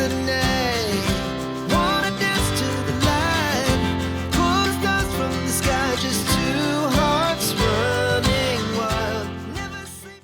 the night. Wanna dance to the light. Pull the stars from the sky. Just two hearts running wild. Never sleep.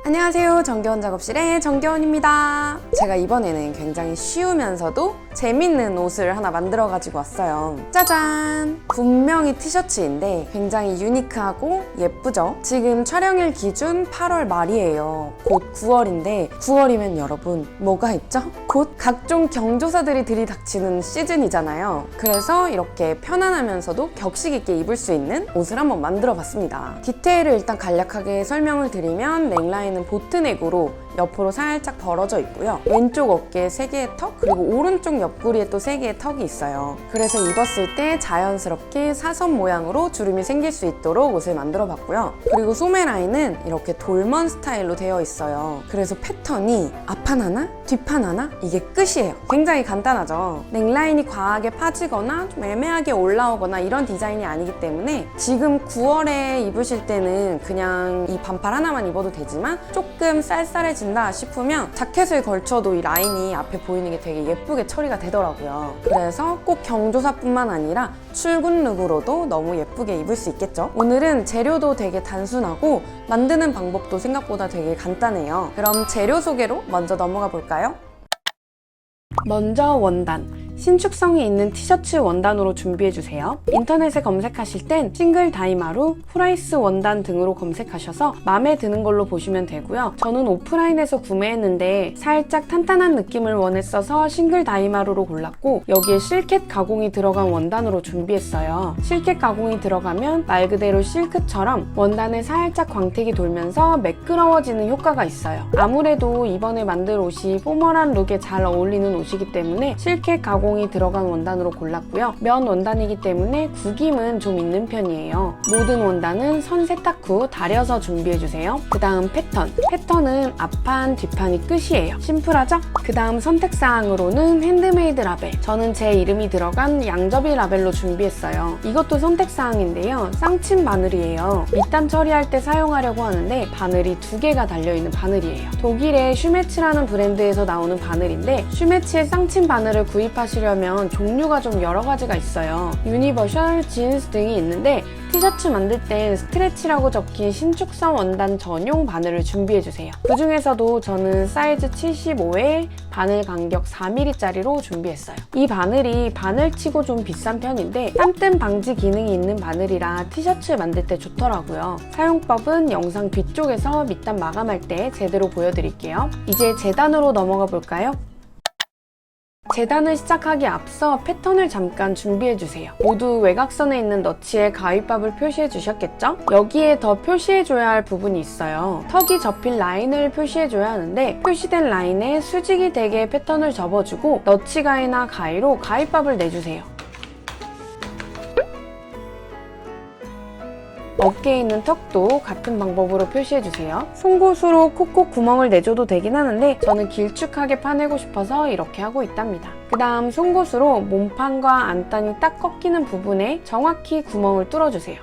안녕하세요. 정겨운 작업실의 정겨운입니다. 제가 이번에는 굉장히 쉬우면서도 재밌는 옷을 하나 만들어 가지고 왔어요. 짜잔! 분명히 티셔츠인데 굉장히 유니크하고 예쁘죠? 지금 촬영일 기준 8월 말이에요. 곧 9월인데 9월이면 여러분 뭐가 있죠? 곧 각종 경조사들이 들이닥치는 시즌이잖아요. 그래서 이렇게 편안하면서도 격식 있게 입을 수 있는 옷을 한번 만들어 봤습니다. 디테일을 일단 간략하게 설명을 드리면 넥라인은 보트넥으로 옆으로 살짝 벌어져 있고요. 왼쪽 어깨에 3개의 턱, 그리고 오른쪽 옆구리에 또 3개의 턱이 있어요. 그래서 입었을 때 자연스럽게 사선 모양으로 주름이 생길 수 있도록 옷을 만들어 봤고요. 그리고 소매 라인은 이렇게 돌먼 스타일로 되어 있어요. 그래서 패턴이 앞판 하나, 뒷판 하나, 이게 끝이에요. 굉장히 간단하죠? 넥라인이 과하게 파지거나 좀 애매하게 올라오거나 이런 디자인이 아니기 때문에 지금 9월에 입으실 때는 그냥 이 반팔 하나만 입어도 되지만 조금 쌀쌀해진다 싶으면 자켓을 걸쳐도 이 라인이 앞에 보이는 게 되게 예쁘게 처리가 되더라고요. 그래서 꼭 경조사뿐만 아니라 출근 룩으로도 너무 예쁘게 입을 수 있겠죠? 오늘은 재료도 되게 단순하고 만드는 방법도 생각보다 되게 간단해요. 그럼 재료 소개로 먼저 넘어가 볼까요? 먼저 원단. 신축성이 있는 티셔츠 원단으로 준비해주세요. 인터넷에 검색하실 땐 싱글 다이마루, 프라이스 원단 등으로 검색하셔서 마음에 드는 걸로 보시면 되고요. 저는 오프라인에서 구매했는데 살짝 탄탄한 느낌을 원했어서 싱글 다이마루로 골랐고 여기에 실켓 가공이 들어간 원단으로 준비했어요. 실켓 가공이 들어가면 말 그대로 실크처럼 원단에 살짝 광택이 돌면서 매끄러워지는 효과가 있어요. 아무래도 이번에 만들 옷이 포멀한 룩에 잘 어울리는 옷이기 때문에 실켓 가공이 들어간 원단으로 골랐고요. 면 원단이기 때문에 구김은 좀 있는 편이에요. 모든 원단은 선 세탁 후 다려서 준비해주세요. 그 다음 패턴. 패턴은 앞판, 뒷판이 끝이에요. 심플하죠? 그 다음 선택사항으로는 핸드메이드 라벨. 저는 제 이름이 들어간 양접이 라벨로 준비했어요. 이것도 선택사항인데요. 쌍침 바늘이에요. 밑단 처리할 때 사용하려고 하는데 바늘이 2개가 달려있는 바늘이에요. 독일의 슈메츠라는 브랜드에서 나오는 바늘인데 슈메츠의 쌍침 바늘을 구입하시려면 종류가 좀 여러 가지가 있어요. 유니버셜, 진스 등이 있는데 티셔츠 만들 땐 스트레치라고 적힌 신축성 원단 전용 바늘을 준비해주세요. 그 중에서도 저는 사이즈 75에 바늘 간격 4mm짜리로 준비했어요. 이 바늘이 바늘치고 좀 비싼 편인데 땀뜸 방지 기능이 있는 바늘이라 티셔츠 만들 때 좋더라고요. 사용법은 영상 뒤쪽에서 밑단 마감할 때 제대로 보여드릴게요. 이제 재단으로 넘어가 볼까요? 재단을 시작하기에 앞서 패턴을 잠깐 준비해주세요. 모두 외곽선에 있는 너치에 가위밥을 표시해 주셨겠죠? 여기에 더 표시해줘야 할 부분이 있어요. 턱이 접힌 라인을 표시해줘야 하는데 표시된 라인에 수직이 되게 패턴을 접어주고 너치 가위나 가위로 가위밥을 내주세요. 어깨에 있는 턱도 같은 방법으로 표시해주세요. 송곳으로 콕콕 구멍을 내줘도 되긴 하는데 저는 길쭉하게 파내고 싶어서 이렇게 하고 있답니다. 그 다음 송곳으로 몸판과 안단이 딱 꺾이는 부분에 정확히 구멍을 뚫어주세요.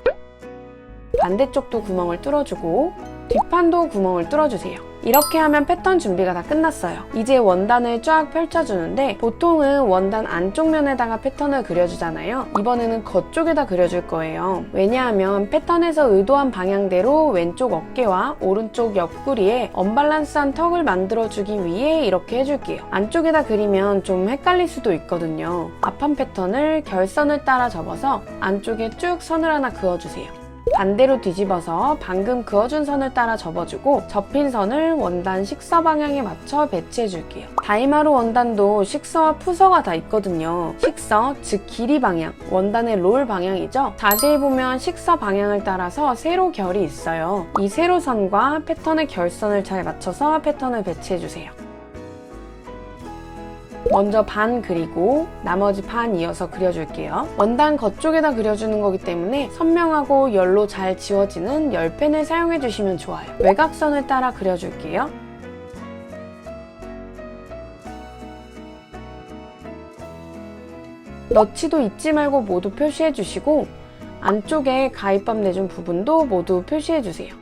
반대쪽도 구멍을 뚫어주고 뒷판도 구멍을 뚫어주세요. 이렇게 하면 패턴 준비가 다 끝났어요. 이제 원단을 쫙 펼쳐주는데 보통은 원단 안쪽 면에다가 패턴을 그려주잖아요. 이번에는 겉쪽에다 그려줄 거예요. 왜냐하면 패턴에서 의도한 방향대로 왼쪽 어깨와 오른쪽 옆구리에 언밸런스한 턱을 만들어주기 위해 이렇게 해줄게요. 안쪽에다 그리면 좀 헷갈릴 수도 있거든요. 앞판 패턴을 결선을 따라 접어서 안쪽에 쭉 선을 하나 그어주세요. 반대로 뒤집어서 방금 그어준 선을 따라 접어주고 접힌 선을 원단 식서 방향에 맞춰 배치해 줄게요. 다이마루 원단도 식서와 푸서가 다 있거든요. 식서, 즉 길이 방향, 원단의 롤 방향이죠. 자세히 보면 식서 방향을 따라서 세로 결이 있어요. 이 세로선과 패턴의 결선을 잘 맞춰서 패턴을 배치해 주세요. 먼저 반 그리고 나머지 반 이어서 그려줄게요. 원단 겉쪽에다 그려주는 거기 때문에 선명하고 열로 잘 지워지는 열펜을 사용해주시면 좋아요. 외곽선을 따라 그려줄게요. 너치도 잊지 말고 모두 표시해주시고 안쪽에 가위밥 내준 부분도 모두 표시해주세요.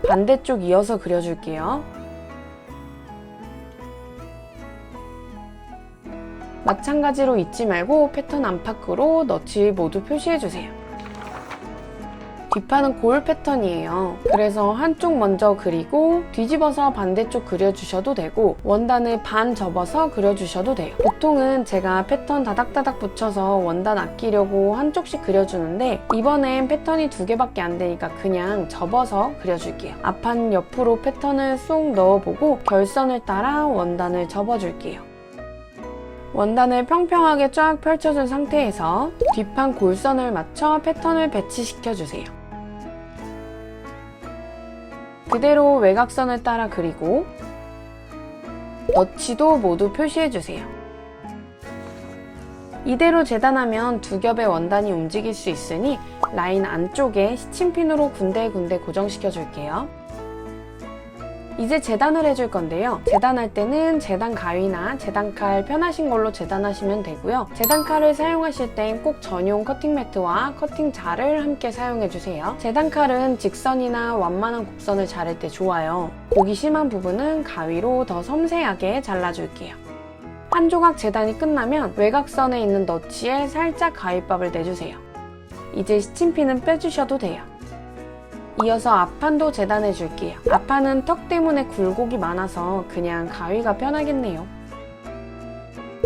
반대쪽 이어서 그려줄게요. 마찬가지로 잊지 말고 패턴 안팎으로 너치 모두 표시해주세요. 뒷판은 고울 패턴이에요. 그래서 한쪽 먼저 그리고 뒤집어서 반대쪽 그려주셔도 되고 원단을 반 접어서 그려주셔도 돼요. 보통은 제가 패턴 다닥다닥 붙여서 원단 아끼려고 한쪽씩 그려주는데 이번엔 패턴이 2개밖에 안 되니까 그냥 접어서 그려줄게요. 앞판 옆으로 패턴을 쏙 넣어보고 결선을 따라 원단을 접어줄게요. 원단을 평평하게 쫙 펼쳐준 상태에서 뒷판 골선을 맞춰 패턴을 배치시켜주세요. 그대로 외곽선을 따라 그리고 너치도 모두 표시해주세요. 이대로 재단하면 2겹의 원단이 움직일 수 있으니 라인 안쪽에 시침핀으로 군데군데 고정시켜줄게요. 이제 재단을 해줄 건데요. 재단할 때는 재단 가위나 재단칼 편하신 걸로 재단하시면 되고요. 재단칼을 사용하실 땐 꼭 전용 커팅 매트와 커팅 자를 함께 사용해주세요. 재단칼은 직선이나 완만한 곡선을 자를 때 좋아요. 곡이 심한 부분은 가위로 더 섬세하게 잘라줄게요. 한 조각 재단이 끝나면 외곽선에 있는 너치에 살짝 가위밥을 내주세요. 이제 시침핀은 빼주셔도 돼요. 이어서 앞판도 재단해 줄게요. 앞판은 턱 때문에 굴곡이 많아서 그냥 가위가 편하겠네요.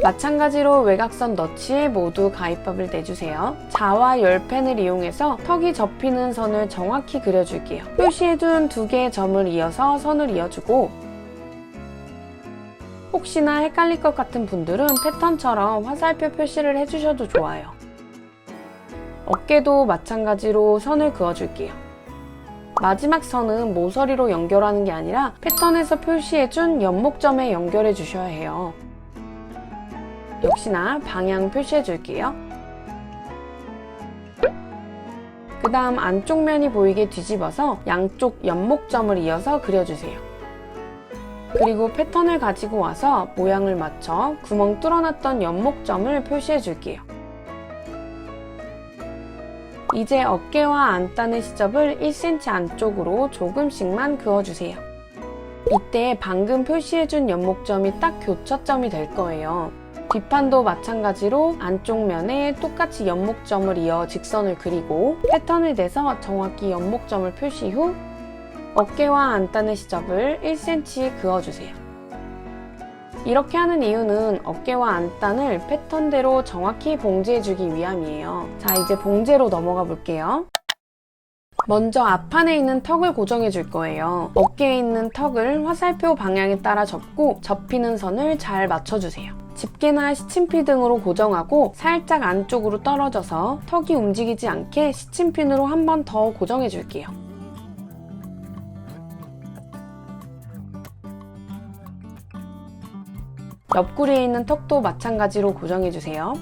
마찬가지로 외곽선 너치에 모두 가위밥을 내주세요. 자와 열펜을 이용해서 턱이 접히는 선을 정확히 그려줄게요. 표시해둔 2개의 점을 이어서 선을 이어주고 혹시나 헷갈릴 것 같은 분들은 패턴처럼 화살표 표시를 해주셔도 좋아요. 어깨도 마찬가지로 선을 그어줄게요. 마지막 선은 모서리로 연결하는 게 아니라 패턴에서 표시해준 연목점에 연결해 주셔야 해요. 역시나 방향 표시해 줄게요. 그 다음 안쪽 면이 보이게 뒤집어서 양쪽 연목점을 이어서 그려주세요. 그리고 패턴을 가지고 와서 모양을 맞춰 구멍 뚫어놨던 연목점을 표시해 줄게요. 이제 어깨와 안단의 시접을 1cm 안쪽으로 조금씩만 그어주세요. 이때 방금 표시해준 연목점이 딱 교차점이 될 거예요. 뒷판도 마찬가지로 안쪽 면에 똑같이 연목점을 이어 직선을 그리고 패턴을 내서 정확히 연목점을 표시 후 어깨와 안단의 시접을 1cm 그어주세요. 이렇게 하는 이유는 어깨와 안단을 패턴대로 정확히 봉제해주기 위함이에요. 자, 이제 봉제로 넘어가 볼게요. 먼저 앞판에 있는 턱을 고정해 줄 거예요. 어깨에 있는 턱을 화살표 방향에 따라 접고 접히는 선을 잘 맞춰주세요. 집게나 시침핀 등으로 고정하고 살짝 안쪽으로 떨어져서 턱이 움직이지 않게 시침핀으로 한 번 더 고정해 줄게요. 옆구리에 있는 턱도 마찬가지로 고정해주세요.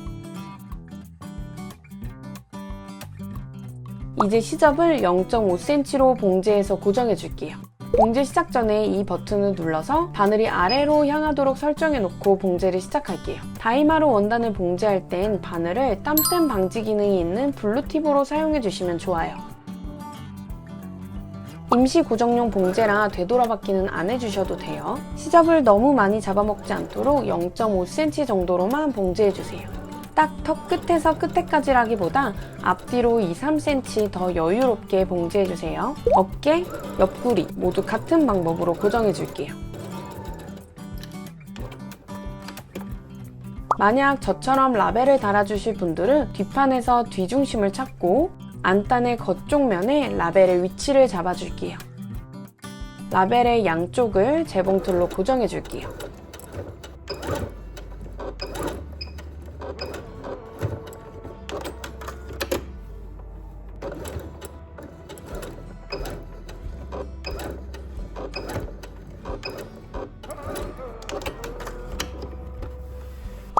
이제 시접을 0.5cm로 봉제해서 고정해줄게요. 봉제 시작 전에 이 버튼을 눌러서 바늘이 아래로 향하도록 설정해놓고 봉제를 시작할게요. 다이마로 원단을 봉제할 땐 바늘을 땀샘 방지 기능이 있는 블루팁으로 사용해주시면 좋아요. 임시 고정용 봉제라 되돌아받기는 안 해주셔도 돼요. 시접을 너무 많이 잡아먹지 않도록 0.5cm 정도로만 봉제해주세요. 딱 턱 끝에서 끝에까지라기보다 앞뒤로 2-3cm 더 여유롭게 봉제해주세요. 어깨, 옆구리 모두 같은 방법으로 고정해줄게요. 만약 저처럼 라벨을 달아주실 분들은 뒷판에서 뒤중심을 찾고 안단의 겉쪽 면에 라벨의 위치를 잡아줄게요. 라벨의 양쪽을 재봉틀로 고정해줄게요.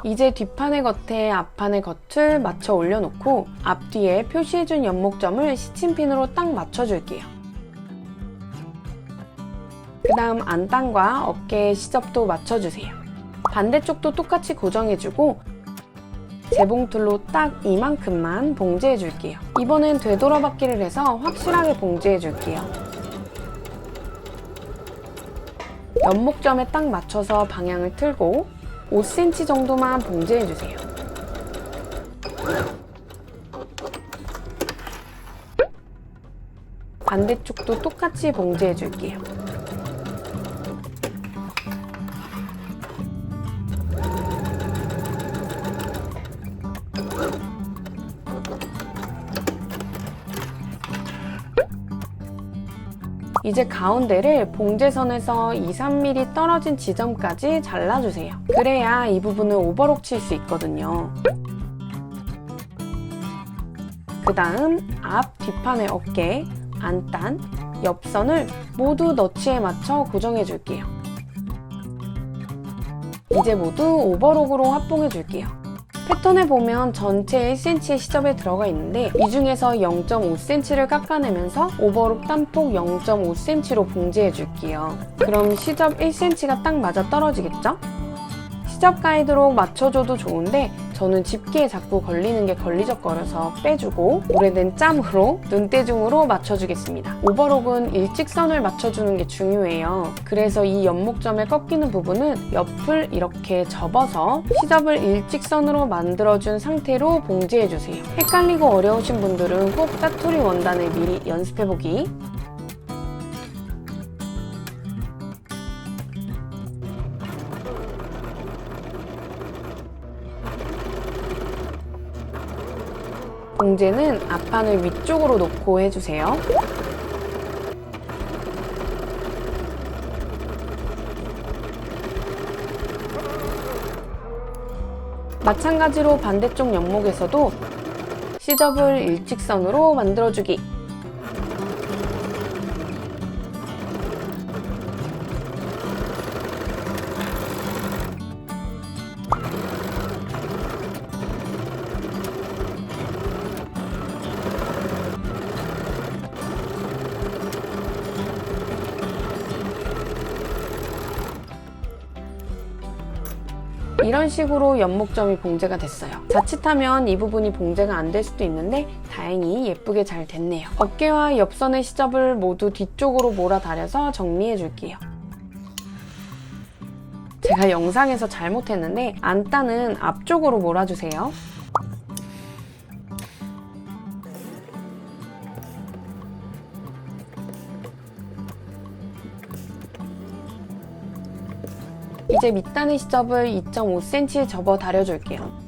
이제 뒷판의 겉에 앞판의 겉을 맞춰 올려놓고 앞뒤에 표시해준 연목점을 시침핀으로 딱 맞춰줄게요. 그 다음 안단과 어깨의 시접도 맞춰주세요. 반대쪽도 똑같이 고정해주고 재봉틀로 딱 이만큼만 봉제해줄게요. 이번엔 되돌아받기를 해서 확실하게 봉제해줄게요. 연목점에 딱 맞춰서 방향을 틀고 5cm 정도만 봉제해주세요. 반대쪽도 똑같이 봉제해줄게요. 이제 가운데를 봉제선에서 2-3mm 떨어진 지점까지 잘라주세요. 그래야 이 부분을 오버록 칠 수 있거든요. 그 다음 앞, 뒷판의 어깨, 안단, 옆선을 모두 너치에 맞춰 고정해줄게요. 이제 모두 오버록으로 합봉해줄게요. 패턴을 보면 전체 1cm의 시접에 들어가 있는데 이 중에서 0.5cm를 깎아내면서 오버록 단폭 0.5cm로 봉제해줄게요. 그럼 시접 1cm가 딱 맞아 떨어지겠죠? 시접 가이드로 맞춰줘도 좋은데 저는 집게에 자꾸 걸리는 게 걸리적거려서 빼주고 오래된 짬으로 눈대중으로 맞춰주겠습니다. 오버록은 일직선을 맞춰주는 게 중요해요. 그래서 이 연목점에 꺾이는 부분은 옆을 이렇게 접어서 시접을 일직선으로 만들어준 상태로 봉제해주세요. 헷갈리고 어려우신 분들은 꼭 짜투리 원단을 미리 연습해보기. 봉제는 앞판을 위쪽으로 놓고 해주세요. 마찬가지로 반대쪽 연목에서도 시접을 일직선으로 만들어주기. 이런 식으로 연목점이 봉제가 됐어요. 자칫하면 이 부분이 봉제가 안 될 수도 있는데 다행히 예쁘게 잘 됐네요. 어깨와 옆선의 시접을 모두 뒤쪽으로 몰아다려서 정리해 줄게요. 제가 영상에서 잘못했는데 안단은 앞쪽으로 몰아주세요. 이제 밑단의 시접을 2.5cm 접어 다려줄게요.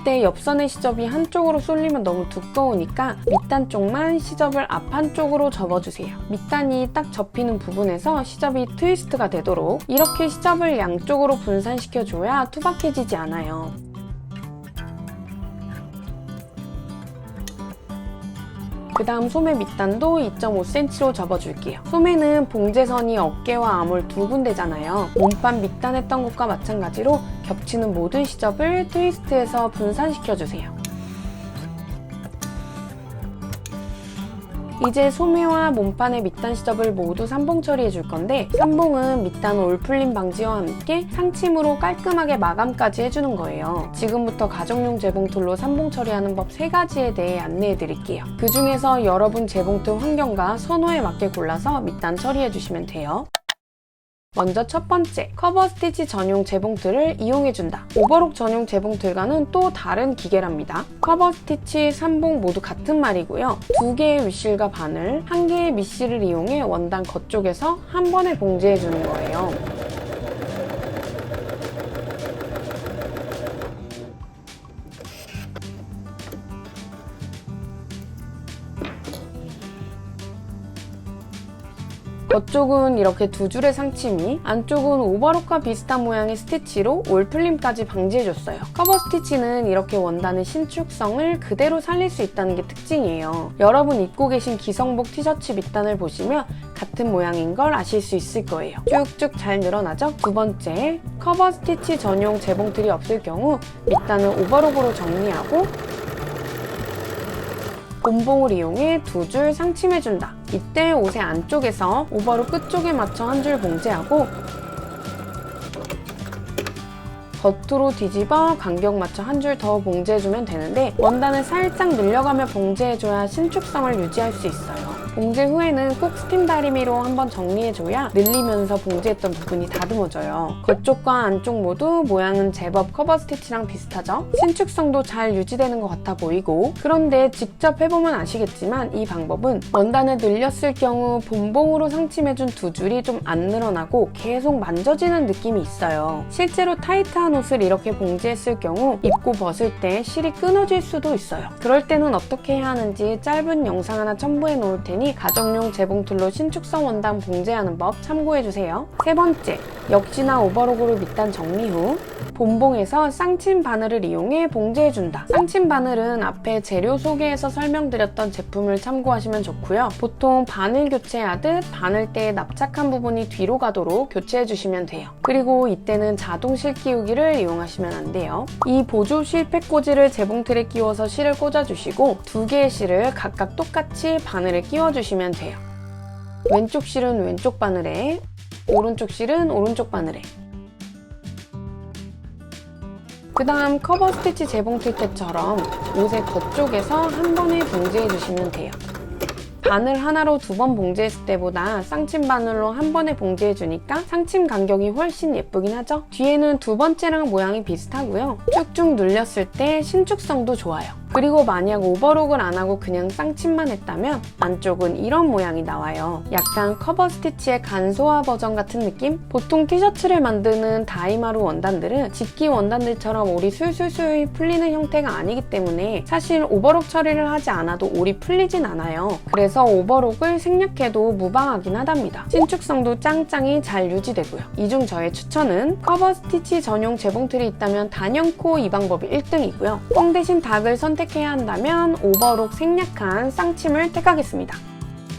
이때 옆선의 시접이 한쪽으로 쏠리면 너무 두꺼우니까 밑단 쪽만 시접을 앞 한쪽으로 접어주세요. 밑단이 딱 접히는 부분에서 시접이 트위스트가 되도록 이렇게 시접을 양쪽으로 분산시켜줘야 투박해지지 않아요. 그 다음 소매 밑단도 2.5cm로 접어줄게요. 소매는 봉제선이 어깨와 암홀 두 군데잖아요. 몸판 밑단 했던 것과 마찬가지로 겹치는 모든 시접을 트위스트해서 분산시켜주세요. 이제 소매와 몸판의 밑단 시접을 모두 삼봉 처리해 줄 건데 삼봉은 밑단 올풀림 방지와 함께 상침으로 깔끔하게 마감까지 해주는 거예요. 지금부터 가정용 재봉틀로 삼봉 처리하는 법 3가지에 대해 안내해 드릴게요. 그 중에서 여러분 재봉틀 환경과 선호에 맞게 골라서 밑단 처리해 주시면 돼요. 먼저 첫 번째, 커버 스티치 전용 재봉틀을 이용해준다. 오버록 전용 재봉틀과는 또 다른 기계랍니다. 커버 스티치, 삼봉 모두 같은 말이고요. 2개의 윗실과 바늘, 1개의 밑실을 이용해 원단 겉쪽에서 한 번에 봉제해주는 거예요. 겉쪽은 이렇게 2줄의 상침이, 안쪽은 오버록과 비슷한 모양의 스티치로 올풀림까지 방지해줬어요. 커버 스티치는 이렇게 원단의 신축성을 그대로 살릴 수 있다는 게 특징이에요. 여러분 입고 계신 기성복 티셔츠 밑단을 보시면 같은 모양인 걸 아실 수 있을 거예요. 쭉쭉 잘 늘어나죠? 두 번째, 커버 스티치 전용 재봉틀이 없을 경우 밑단을 오버록으로 정리하고 곰봉을 이용해 2줄 상침해준다. 이때 옷의 안쪽에서 오버록 끝쪽에 맞춰 한 줄 봉제하고 겉으로 뒤집어 간격 맞춰 한 줄 더 봉제해주면 되는데 원단을 살짝 늘려가며 봉제해줘야 신축성을 유지할 수 있어요. 봉제 후에는 꼭 스팀 다리미로 한번 정리해줘야 늘리면서 봉제했던 부분이 다듬어져요. 겉쪽과 안쪽 모두 모양은 제법 커버 스티치랑 비슷하죠? 신축성도 잘 유지되는 것 같아 보이고, 그런데 직접 해보면 아시겠지만 이 방법은 원단을 늘렸을 경우 본봉으로 상침해준 두 줄이 좀 안 늘어나고 계속 만져지는 느낌이 있어요. 실제로 타이트한 옷을 이렇게 봉제했을 경우 입고 벗을 때 실이 끊어질 수도 있어요. 그럴 때는 어떻게 해야 하는지 짧은 영상 하나 첨부해 놓을 테니 가정용 재봉틀로 신축성 원단 봉제하는 법 참고해주세요. 세 번째, 역시나 오버록으로 밑단 정리 후 본봉에서 쌍침 바늘을 이용해 봉제해준다. 쌍침 바늘은 앞에 재료 소개에서 설명드렸던 제품을 참고하시면 좋고요. 보통 바늘 교체하듯 바늘대에 납작한 부분이 뒤로 가도록 교체해주시면 돼요. 그리고 이때는 자동 실 끼우기를 이용하시면 안 돼요. 이 보조 실팩 꽂이를 재봉틀에 끼워서 실을 꽂아주시고 두 개의 실을 각각 똑같이 바늘에 끼워주시면 돼요. 왼쪽 실은 왼쪽 바늘에, 오른쪽 실은 오른쪽 바늘에. 그 다음 커버 스티치 재봉틀 때처럼 옷의 겉쪽에서 한 번에 봉제해주시면 돼요. 바늘 하나로 두 번 봉제했을 때보다 쌍침 바늘로 한 번에 봉제해주니까 상침 간격이 훨씬 예쁘긴 하죠? 뒤에는 두 번째랑 모양이 비슷하고요. 쭉쭉 눌렸을 때 신축성도 좋아요. 그리고 만약 오버록을 안 하고 그냥 쌍침만 했다면 안쪽은 이런 모양이 나와요. 약간 커버 스티치의 간소화 버전 같은 느낌? 보통 티셔츠를 만드는 다이마루 원단들은 직기 원단들처럼 올이 술술술 풀리는 형태가 아니기 때문에 사실 오버록 처리를 하지 않아도 올이 풀리진 않아요. 그래서 오버록을 생략해도 무방하긴 하답니다. 신축성도 짱짱이 잘 유지되고요. 이 중 저의 추천은 커버 스티치 전용 재봉틀이 있다면 단연코 이 방법이 1등이고요. 뽕 대신 닭을 선택해야 한다면 오버록 생략한 쌍침을 택하겠습니다.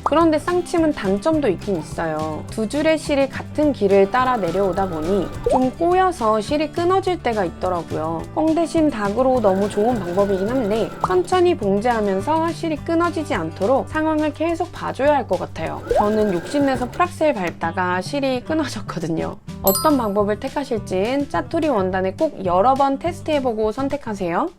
그런데 쌍침은 단점도 있긴 있어요. 두 줄의 실이 같은 길을 따라 내려오다 보니 좀 꼬여서 실이 끊어질 때가 있더라고요. 뽕 대신 닭으로 너무 좋은 방법이긴 한데 천천히 봉제하면서 실이 끊어지지 않도록 상황을 계속 봐줘야 할 것 같아요. 저는 욕심내서 프락셀 밟다가 실이 끊어졌거든요. 어떤 방법을 택하실진 짜투리 원단에 꼭 여러 번 테스트해보고 선택하세요.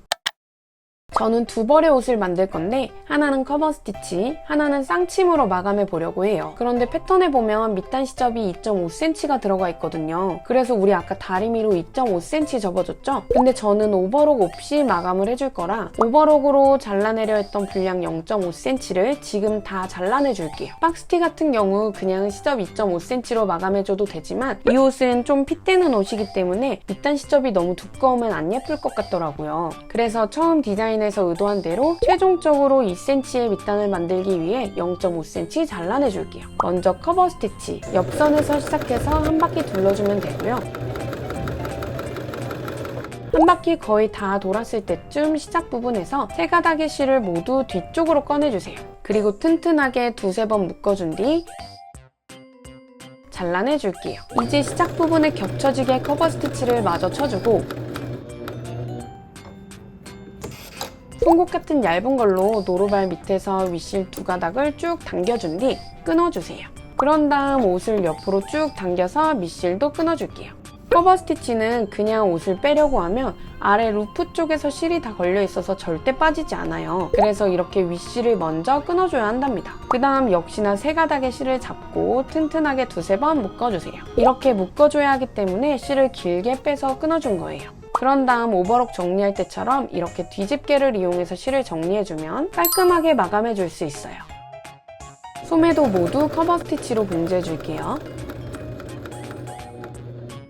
저는 두 벌의 옷을 만들 건데 하나는 커버 스티치, 하나는 쌍침으로 마감해 보려고 해요. 그런데 패턴에 보면 밑단 시접이 2.5cm가 들어가 있거든요. 그래서 우리 아까 다리미로 2.5cm 접어줬죠? 근데 저는 오버록 없이 마감을 해줄 거라 오버록으로 잘라내려 했던 분량 0.5cm를 지금 다 잘라내줄게요. 박스티 같은 경우 그냥 시접 2.5cm로 마감해줘도 되지만 이 옷은 좀 핏대는 옷이기 때문에 밑단 시접이 너무 두꺼우면 안 예쁠 것 같더라고요. 그래서 처음 디자인에서 의도한 대로 최종적으로 2cm의 밑단을 만들기 위해 0.5cm 잘라내줄게요. 먼저 커버 스티치, 옆선에서 시작해서 한 바퀴 둘러주면 되고요. 한 바퀴 거의 다 돌았을 때쯤 시작 부분에서 세 가닥의 실을 모두 뒤쪽으로 꺼내주세요. 그리고 튼튼하게 두세 번 묶어준 뒤 잘라내줄게요. 이제 시작 부분에 겹쳐지게 커버 스티치를 마저 쳐주고 송곳 같은 얇은 걸로 노루발 밑에서 윗실 두 가닥을 쭉 당겨준 뒤 끊어주세요. 그런 다음 옷을 옆으로 쭉 당겨서 밑실도 끊어줄게요. 커버 스티치는 그냥 옷을 빼려고 하면 아래 루프 쪽에서 실이 다 걸려 있어서 절대 빠지지 않아요. 그래서 이렇게 윗실을 먼저 끊어줘야 한답니다. 그 다음 역시나 세 가닥의 실을 잡고 튼튼하게 두세 번 묶어주세요. 이렇게 묶어줘야 하기 때문에 실을 길게 빼서 끊어준 거예요. 그런 다음 오버록 정리할 때처럼 이렇게 뒤집개를 이용해서 실을 정리해주면 깔끔하게 마감해줄 수 있어요. 소매도 모두 커버 스티치로 봉제해줄게요.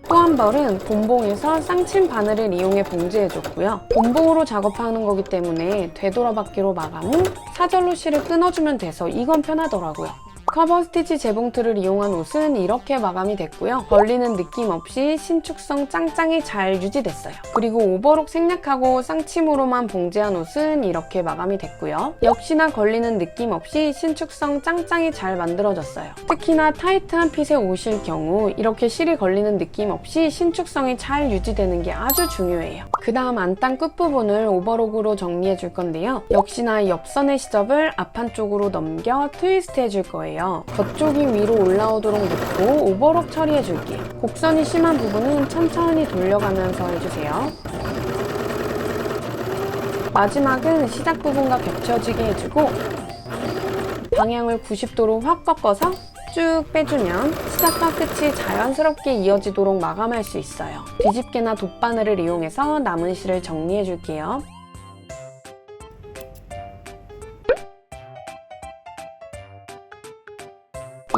또 한 벌은 본봉에서 쌍침 바늘을 이용해 봉제해줬고요. 본봉으로 작업하는 거기 때문에 되돌아받기로 마감 후 사절로 실을 끊어주면 돼서 이건 편하더라고요. 커버 스티치 재봉틀을 이용한 옷은 이렇게 마감이 됐고요. 벌리는 느낌 없이 신축성 짱짱이 잘 유지됐어요. 그리고 오버록 생략하고 쌍침으로만 봉제한 옷은 이렇게 마감이 됐고요. 역시나 걸리는 느낌 없이 신축성 짱짱이 잘 만들어졌어요. 특히나 타이트한 핏의 옷일 경우 이렇게 실이 걸리는 느낌 없이 신축성이 잘 유지되는 게 아주 중요해요. 그 다음 안단 끝부분을 오버록으로 정리해 줄 건데요. 역시나 옆선의 시접을 앞한쪽으로 넘겨 트위스트 해줄 거예요. 겉쪽이 위로 올라오도록 놓고 오버록 처리해 줄게요. 곡선이 심한 부분은 천천히 돌려가면서 해주세요. 마지막은 시작 부분과 겹쳐지게 해주고 방향을 90도로 확 꺾어서 쭉 빼주면 시작과 끝이 자연스럽게 이어지도록 마감할 수 있어요. 뒤집개나 돗바늘을 이용해서 남은 실을 정리해 줄게요.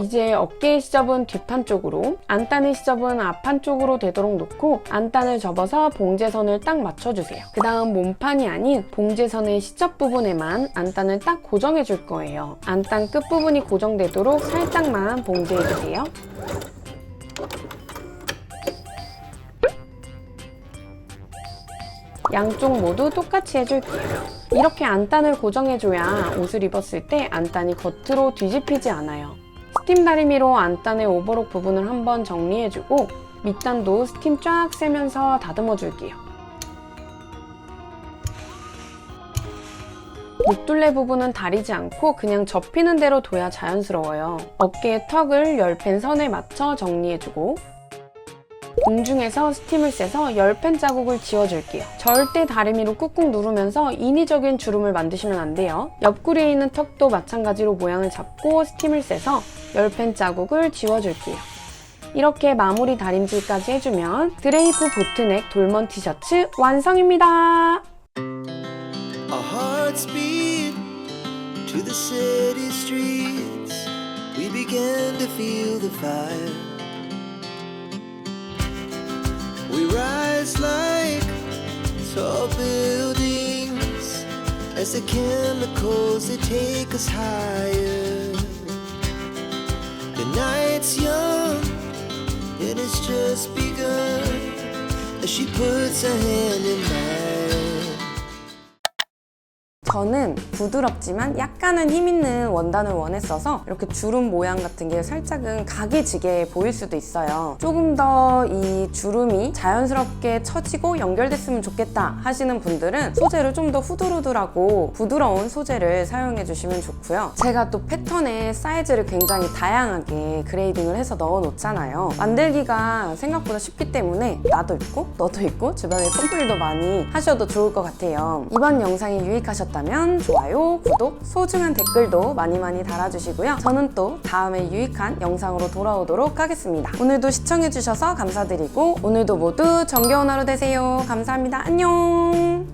이제 어깨의 시접은 뒷판 쪽으로, 안단의 시접은 앞판 쪽으로 되도록 놓고 안단을 접어서 봉제선을 딱 맞춰주세요. 그 다음 몸판이 아닌 봉제선의 시접 부분에만 안단을 딱 고정해 줄 거예요. 안단 끝부분이 고정되도록 살짝만 봉제해주세요. 양쪽 모두 똑같이 해줄게요. 이렇게 안단을 고정해줘야 옷을 입었을 때 안단이 겉으로 뒤집히지 않아요. 스팀 다리미로 안단의 오버록 부분을 한번 정리해주고 밑단도 스팀 쫙 쐬면서 다듬어줄게요. 목둘레 부분은 다리지 않고 그냥 접히는 대로 둬야 자연스러워요. 어깨의 턱을 열펜 선에 맞춰 정리해주고 공중에서 스팀을 쐬서 열펜 자국을 지워줄게요. 절대 다리미로 꾹꾹 누르면서 인위적인 주름을 만드시면 안 돼요. 옆구리에 있는 턱도 마찬가지로 모양을 잡고 스팀을 쐬서 열펜 자국을 지워줄게요. 이렇게 마무리 다림질까지 해주면 드레이프 보트넥 돌먼 티셔츠 완성입니다. Our hearts beat to the city streets. We began to feel the fire. We rise like tall buildings as the chemicals they take us higher. The night's young and it's just begun as she puts her hand in mine. 저는 부드럽지만 약간은 힘있는 원단을 원했어서 이렇게 주름 모양 같은 게 살짝은 각이 지게 보일 수도 있어요. 조금 더 이 주름이 자연스럽게 처지고 연결됐으면 좋겠다 하시는 분들은 소재를 좀 더 후들후들하고 부드러운 소재를 사용해 주시면 좋고요. 제가 또 패턴의 사이즈를 굉장히 다양하게 그레이딩을 해서 넣어 놓잖아요. 만들기가 생각보다 쉽기 때문에 나도 입고 너도 입고 주변에 선물도 많이 하셔도 좋을 것 같아요. 이번 영상이 유익하셨다면 좋아요, 구독, 소중한 댓글도 많이 달아주시고요. 저는 또 다음에 유익한 영상으로 돌아오도록 하겠습니다. 오늘도 시청해주셔서 감사드리고 오늘도 모두 정겨운 하루 되세요. 감사합니다. 안녕.